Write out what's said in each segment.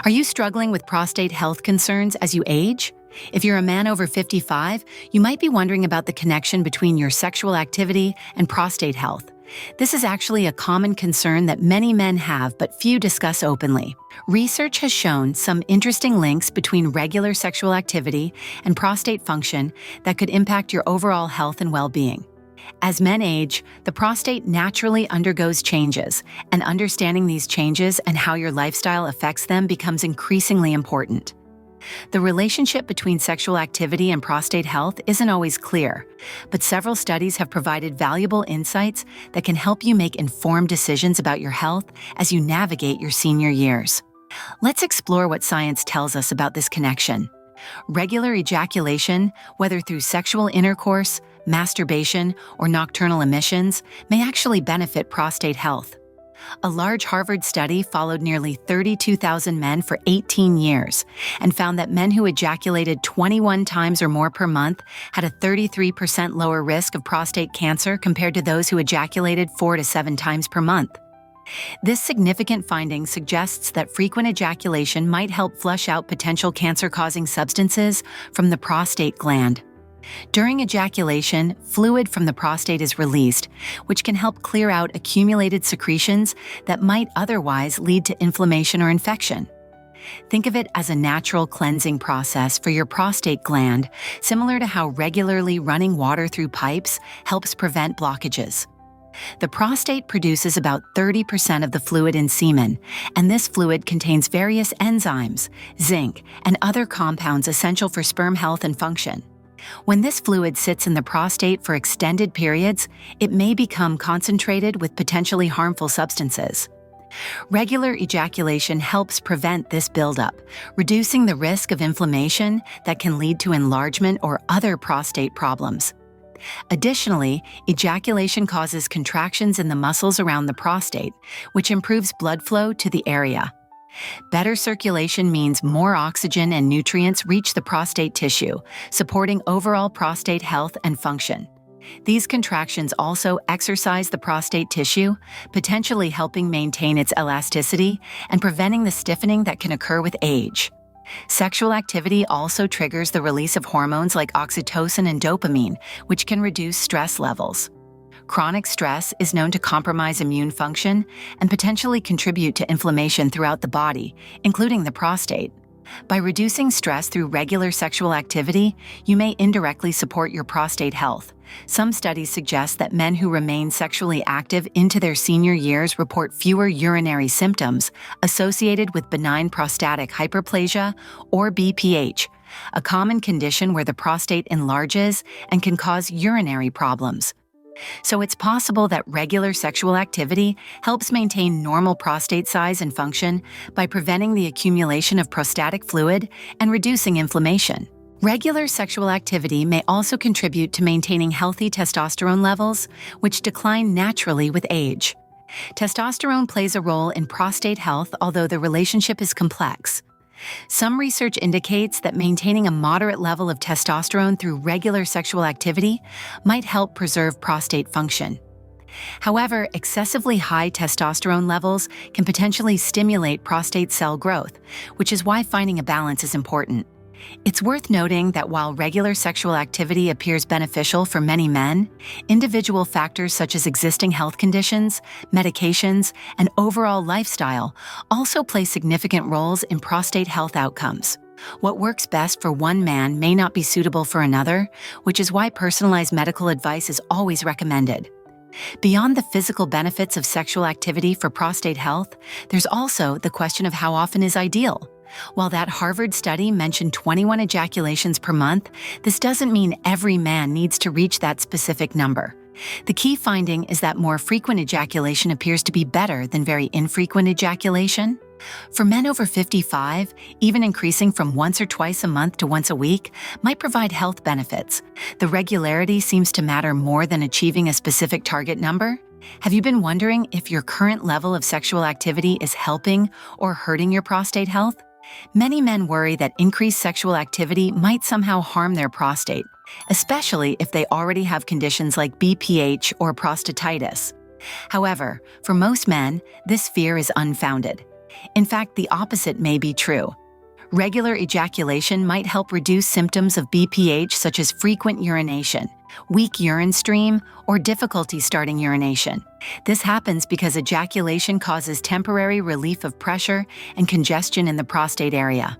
Are you struggling with prostate health concerns as you age? If you're a man over 55, you might be wondering about the connection between your sexual activity and prostate health. This is actually a common concern that many men have, but few discuss openly. Research has shown some interesting links between regular sexual activity and prostate function that could impact your overall health and well-being. As men age, the prostate naturally undergoes changes, and understanding these changes and how your lifestyle affects them becomes increasingly important. The relationship between sexual activity and prostate health isn't always clear, but several studies have provided valuable insights that can help you make informed decisions about your health as you navigate your senior years. Let's explore what science tells us about this connection. Regular ejaculation, whether through sexual intercourse, masturbation, or nocturnal emissions, may actually benefit prostate health. A large Harvard study followed nearly 32,000 men for 18 years and found that men who ejaculated 21 times or more per month had a 33% lower risk of prostate cancer compared to those who ejaculated 4 to 7 times per month. This significant finding suggests that frequent ejaculation might help flush out potential cancer-causing substances from the prostate gland. During ejaculation, fluid from the prostate is released, which can help clear out accumulated secretions that might otherwise lead to inflammation or infection. Think of it as a natural cleansing process for your prostate gland, similar to how regularly running water through pipes helps prevent blockages. The prostate produces about 30% of the fluid in semen, and this fluid contains various enzymes, zinc, and other compounds essential for sperm health and function. When this fluid sits in the prostate for extended periods, it may become concentrated with potentially harmful substances. Regular ejaculation helps prevent this buildup, reducing the risk of inflammation that can lead to enlargement or other prostate problems. Additionally, ejaculation causes contractions in the muscles around the prostate, which improves blood flow to the area. Better circulation means more oxygen and nutrients reach the prostate tissue, supporting overall prostate health and function. These contractions also exercise the prostate tissue, potentially helping maintain its elasticity and preventing the stiffening that can occur with age. Sexual activity also triggers the release of hormones like oxytocin and dopamine, which can reduce stress levels. Chronic stress is known to compromise immune function and potentially contribute to inflammation throughout the body, including the prostate. By reducing stress through regular sexual activity, you may indirectly support your prostate health. Some studies suggest that men who remain sexually active into their senior years report fewer urinary symptoms associated with benign prostatic hyperplasia, or BPH, a common condition where the prostate enlarges and can cause urinary problems. So it's possible that regular sexual activity helps maintain normal prostate size and function by preventing the accumulation of prostatic fluid and reducing inflammation. Regular sexual activity may also contribute to maintaining healthy testosterone levels, which decline naturally with age. Testosterone plays a role in prostate health, although the relationship is complex. Some research indicates that maintaining a moderate level of testosterone through regular sexual activity might help preserve prostate function. However, excessively high testosterone levels can potentially stimulate prostate cell growth, which is why finding a balance is important. It's worth noting that while regular sexual activity appears beneficial for many men, individual factors such as existing health conditions, medications, and overall lifestyle also play significant roles in prostate health outcomes. What works best for one man may not be suitable for another, which is why personalized medical advice is always recommended. Beyond the physical benefits of sexual activity for prostate health, there's also the question of how often is ideal. While that Harvard study mentioned 21 ejaculations per month, this doesn't mean every man needs to reach that specific number. The key finding is that more frequent ejaculation appears to be better than very infrequent ejaculation. For men over 55, even increasing from once or twice a month to once a week might provide health benefits. The regularity seems to matter more than achieving a specific target number. Have you been wondering if your current level of sexual activity is helping or hurting your prostate health? Many men worry that increased sexual activity might somehow harm their prostate, especially if they already have conditions like BPH or prostatitis. However, for most men, this fear is unfounded. In fact, the opposite may be true. Regular ejaculation might help reduce symptoms of BPH such as frequent urination, weak urine stream, or difficulty starting urination. This happens because ejaculation causes temporary relief of pressure and congestion in the prostate area.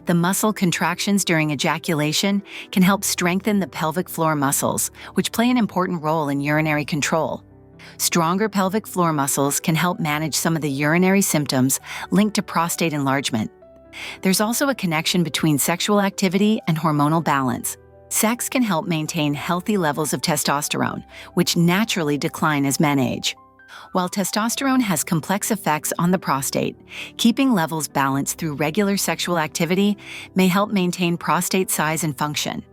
The muscle contractions during ejaculation can help strengthen the pelvic floor muscles, which play an important role in urinary control. Stronger pelvic floor muscles can help manage some of the urinary symptoms linked to prostate enlargement. There's also a connection between sexual activity and hormonal balance. Sex can help maintain healthy levels of testosterone, which naturally decline as men age. While testosterone has complex effects on the prostate, keeping levels balanced through regular sexual activity may help maintain prostate size and function.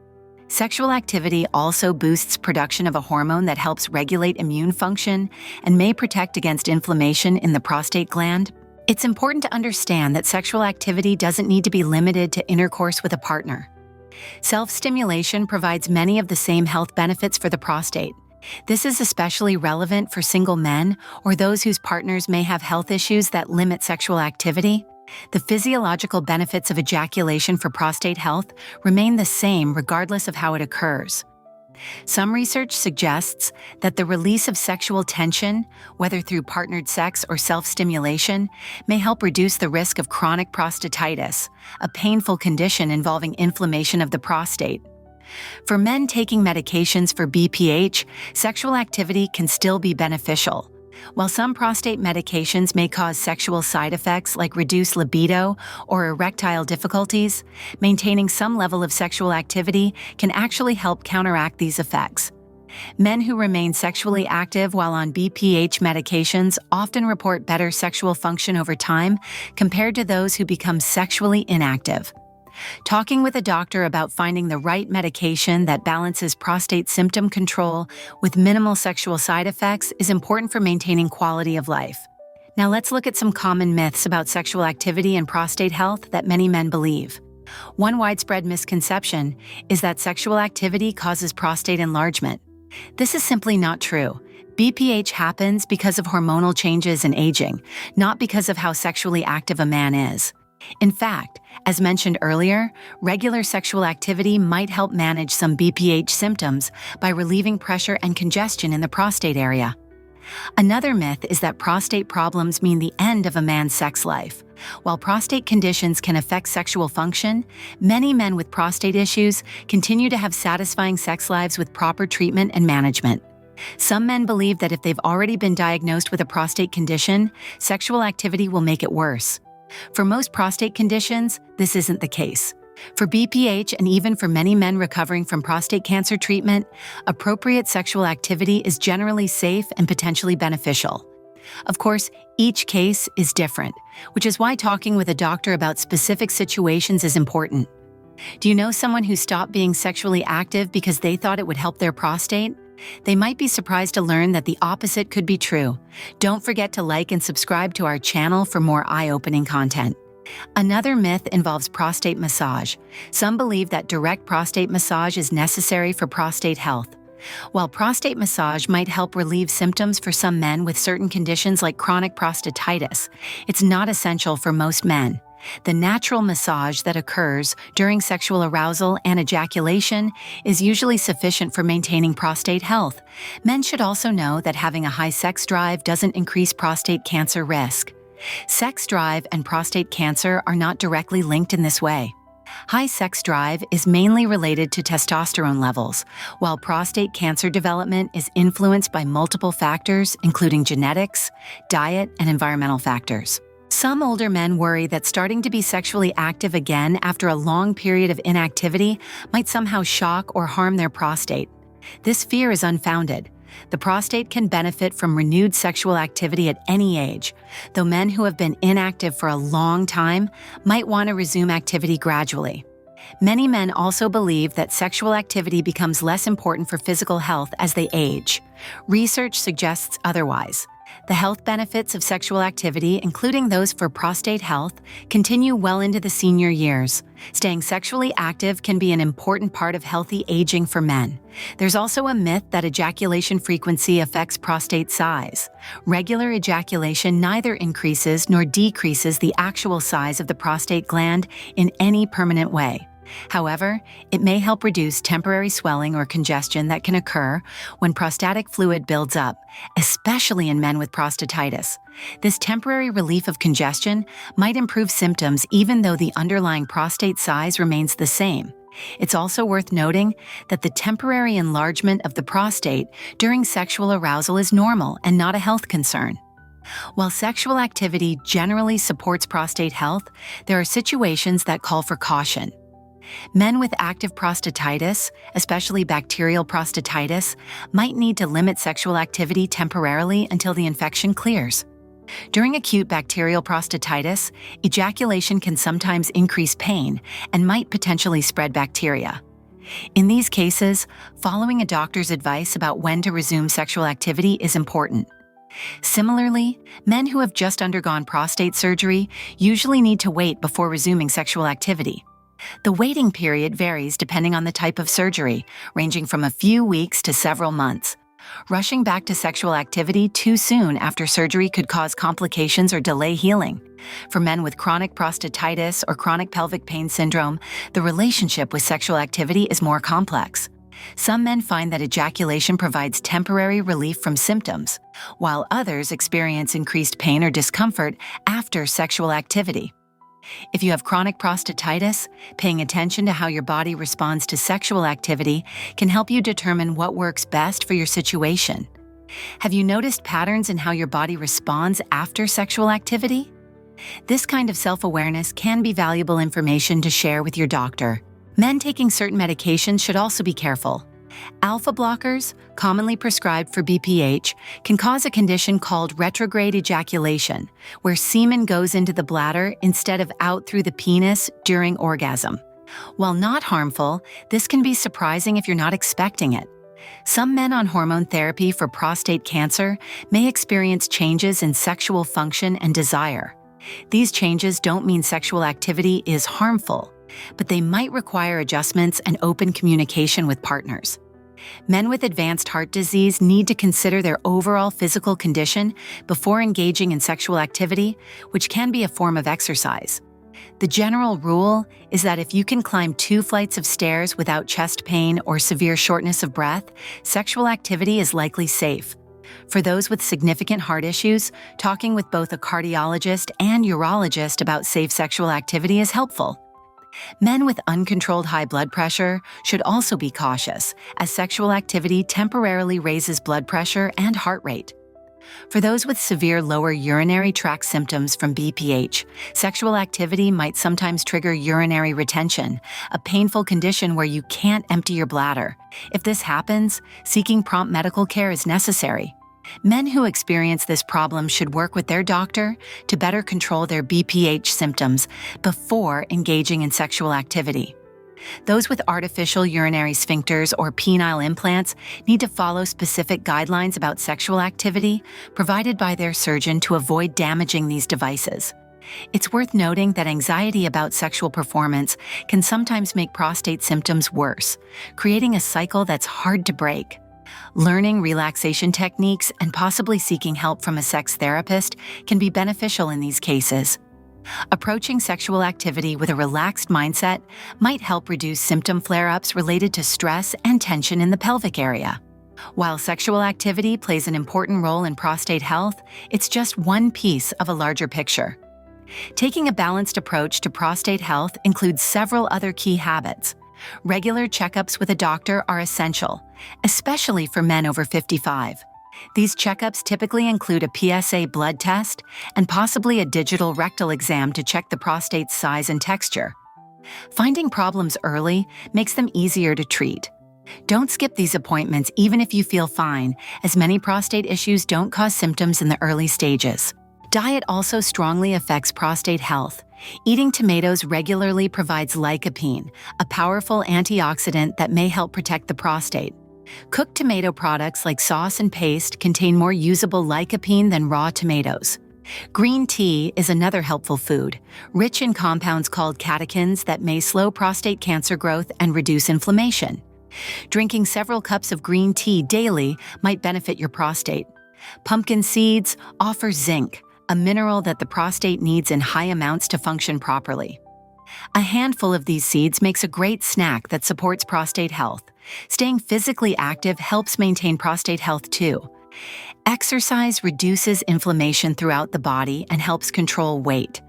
Sexual activity also boosts production of a hormone that helps regulate immune function and may protect against inflammation in the prostate gland. It's important to understand that sexual activity doesn't need to be limited to intercourse with a partner. Self-stimulation provides many of the same health benefits for the prostate. This is especially relevant for single men or those whose partners may have health issues that limit sexual activity. The physiological benefits of ejaculation for prostate health remain the same regardless of how it occurs. Some research suggests that the release of sexual tension, whether through partnered sex or self-stimulation, may help reduce the risk of chronic prostatitis, a painful condition involving inflammation of the prostate. For men taking medications for BPH, sexual activity can still be beneficial. While some prostate medications may cause sexual side effects like reduced libido or erectile difficulties, maintaining some level of sexual activity can actually help counteract these effects. Men who remain sexually active while on BPH medications often report better sexual function over time compared to those who become sexually inactive. Talking with a doctor about finding the right medication that balances prostate symptom control with minimal sexual side effects is important for maintaining quality of life. Now let's look at some common myths about sexual activity and prostate health that many men believe. One widespread misconception is that sexual activity causes prostate enlargement. This is simply not true. BPH happens because of hormonal changes and aging, not because of how sexually active a man is. In fact, as mentioned earlier, regular sexual activity might help manage some BPH symptoms by relieving pressure and congestion in the prostate area. Another myth is that prostate problems mean the end of a man's sex life. While prostate conditions can affect sexual function, many men with prostate issues continue to have satisfying sex lives with proper treatment and management. Some men believe that if they've already been diagnosed with a prostate condition, sexual activity will make it worse. For most prostate conditions, this isn't the case. For BPH and even for many men recovering from prostate cancer treatment, appropriate sexual activity is generally safe and potentially beneficial. Of course, each case is different, which is why talking with a doctor about specific situations is important. Do you know someone who stopped being sexually active because they thought it would help their prostate? They might be surprised to learn that the opposite could be true. Don't forget to like and subscribe to our channel for more eye-opening content. Another myth involves prostate massage. Some believe that direct prostate massage is necessary for prostate health. While prostate massage might help relieve symptoms for some men with certain conditions like chronic prostatitis, it's not essential for most men. The natural massage that occurs during sexual arousal and ejaculation is usually sufficient for maintaining prostate health. Men should also know that having a high sex drive doesn't increase prostate cancer risk. Sex drive and prostate cancer are not directly linked in this way. High sex drive is mainly related to testosterone levels, while prostate cancer development is influenced by multiple factors, including genetics, diet, and environmental factors. Some older men worry that starting to be sexually active again after a long period of inactivity might somehow shock or harm their prostate. This fear is unfounded. The prostate can benefit from renewed sexual activity at any age, though men who have been inactive for a long time might want to resume activity gradually. Many men also believe that sexual activity becomes less important for physical health as they age. Research suggests otherwise. The health benefits of sexual activity, including those for prostate health, continue well into the senior years. Staying sexually active can be an important part of healthy aging for men. There's also a myth that ejaculation frequency affects prostate size. Regular ejaculation neither increases nor decreases the actual size of the prostate gland in any permanent way. However, it may help reduce temporary swelling or congestion that can occur when prostatic fluid builds up, especially in men with prostatitis. This temporary relief of congestion might improve symptoms even though the underlying prostate size remains the same. It's also worth noting that the temporary enlargement of the prostate during sexual arousal is normal and not a health concern. While sexual activity generally supports prostate health, there are situations that call for caution. Men with active prostatitis, especially bacterial prostatitis, might need to limit sexual activity temporarily until the infection clears. During acute bacterial prostatitis, ejaculation can sometimes increase pain and might potentially spread bacteria. In these cases, following a doctor's advice about when to resume sexual activity is important. Similarly, men who have just undergone prostate surgery usually need to wait before resuming sexual activity. The waiting period varies depending on the type of surgery, ranging from a few weeks to several months. Rushing back to sexual activity too soon after surgery could cause complications or delay healing. For men with chronic prostatitis or chronic pelvic pain syndrome, the relationship with sexual activity is more complex. Some men find that ejaculation provides temporary relief from symptoms, while others experience increased pain or discomfort after sexual activity. If you have chronic prostatitis, paying attention to how your body responds to sexual activity can help you determine what works best for your situation. Have you noticed patterns in how your body responds after sexual activity? This kind of self-awareness can be valuable information to share with your doctor. Men taking certain medications should also be careful. Alpha blockers, commonly prescribed for BPH, can cause a condition called retrograde ejaculation, where semen goes into the bladder instead of out through the penis during orgasm. While not harmful, this can be surprising if you're not expecting it. Some men on hormone therapy for prostate cancer may experience changes in sexual function and desire. These changes don't mean sexual activity is harmful, but they might require adjustments and open communication with partners. Men with advanced heart disease need to consider their overall physical condition before engaging in sexual activity, which can be a form of exercise. The general rule is that if you can climb 2 flights of stairs without chest pain or severe shortness of breath, sexual activity is likely safe. For those with significant heart issues, talking with both a cardiologist and urologist about safe sexual activity is helpful. Men with uncontrolled high blood pressure should also be cautious, as sexual activity temporarily raises blood pressure and heart rate. For those with severe lower urinary tract symptoms from BPH, sexual activity might sometimes trigger urinary retention, a painful condition where you can't empty your bladder. If this happens, seeking prompt medical care is necessary. Men who experience this problem should work with their doctor to better control their BPH symptoms before engaging in sexual activity. Those with artificial urinary sphincters or penile implants need to follow specific guidelines about sexual activity provided by their surgeon to avoid damaging these devices. It's worth noting that anxiety about sexual performance can sometimes make prostate symptoms worse, creating a cycle that's hard to break. Learning relaxation techniques and possibly seeking help from a sex therapist can be beneficial in these cases. Approaching sexual activity with a relaxed mindset might help reduce symptom flare-ups related to stress and tension in the pelvic area. While sexual activity plays an important role in prostate health, it's just one piece of a larger picture. Taking a balanced approach to prostate health includes several other key habits. Regular checkups with a doctor are essential, especially for men over 55. These checkups typically include a PSA blood test and possibly a digital rectal exam to check the prostate's size and texture. Finding problems early makes them easier to treat. Don't skip these appointments even if you feel fine, as many prostate issues don't cause symptoms in the early stages. Diet also strongly affects prostate health. Eating tomatoes regularly provides lycopene, a powerful antioxidant that may help protect the prostate. Cooked tomato products like sauce and paste contain more usable lycopene than raw tomatoes. Green tea is another helpful food, rich in compounds called catechins that may slow prostate cancer growth and reduce inflammation. Drinking several cups of green tea daily might benefit your prostate. Pumpkin seeds offer zinc, a mineral that the prostate needs in high amounts to function properly. A handful of these seeds makes a great snack that supports prostate health. Staying physically active helps maintain prostate health too. Exercise reduces inflammation throughout the body and helps control weight.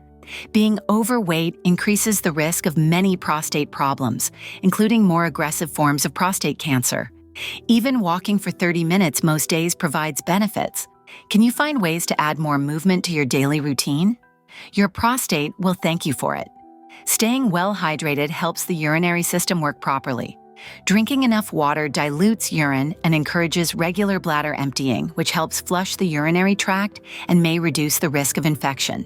Being overweight increases the risk of many prostate problems, including more aggressive forms of prostate cancer. Even walking for 30 minutes most days provides benefits. Can you find ways to add more movement to your daily routine? Your prostate will thank you for it. Staying well hydrated helps the urinary system work properly. Drinking enough water dilutes urine and encourages regular bladder emptying, which helps flush the urinary tract and may reduce the risk of infection.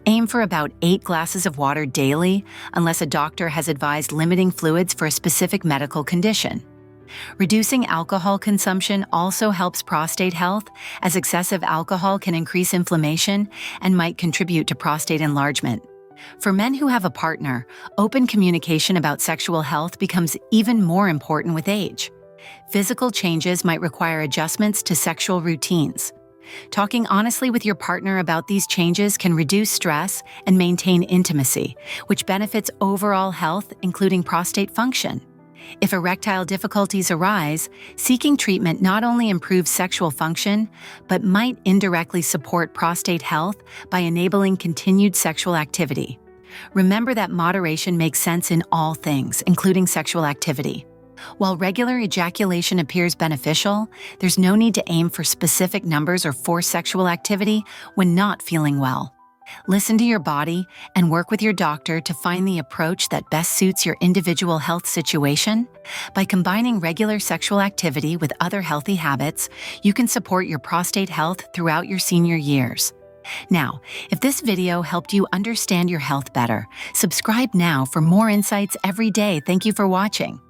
Aim for about 8 glasses of water daily, unless a doctor has advised limiting fluids for a specific medical condition. Reducing alcohol consumption also helps prostate health, as excessive alcohol can increase inflammation and might contribute to prostate enlargement. For men who have a partner, open communication about sexual health becomes even more important with age. Physical changes might require adjustments to sexual routines. Talking honestly with your partner about these changes can reduce stress and maintain intimacy, which benefits overall health, including prostate function. If erectile difficulties arise, seeking treatment not only improves sexual function, but might indirectly support prostate health by enabling continued sexual activity. Remember that moderation makes sense in all things, including sexual activity. While regular ejaculation appears beneficial, there's no need to aim for specific numbers or force sexual activity when not feeling well. Listen to your body and work with your doctor to find the approach that best suits your individual health situation. By combining regular sexual activity with other healthy habits, you can support your prostate health throughout your senior years. Now, if this video helped you understand your health better, subscribe now for more insights every day. Thank you for watching.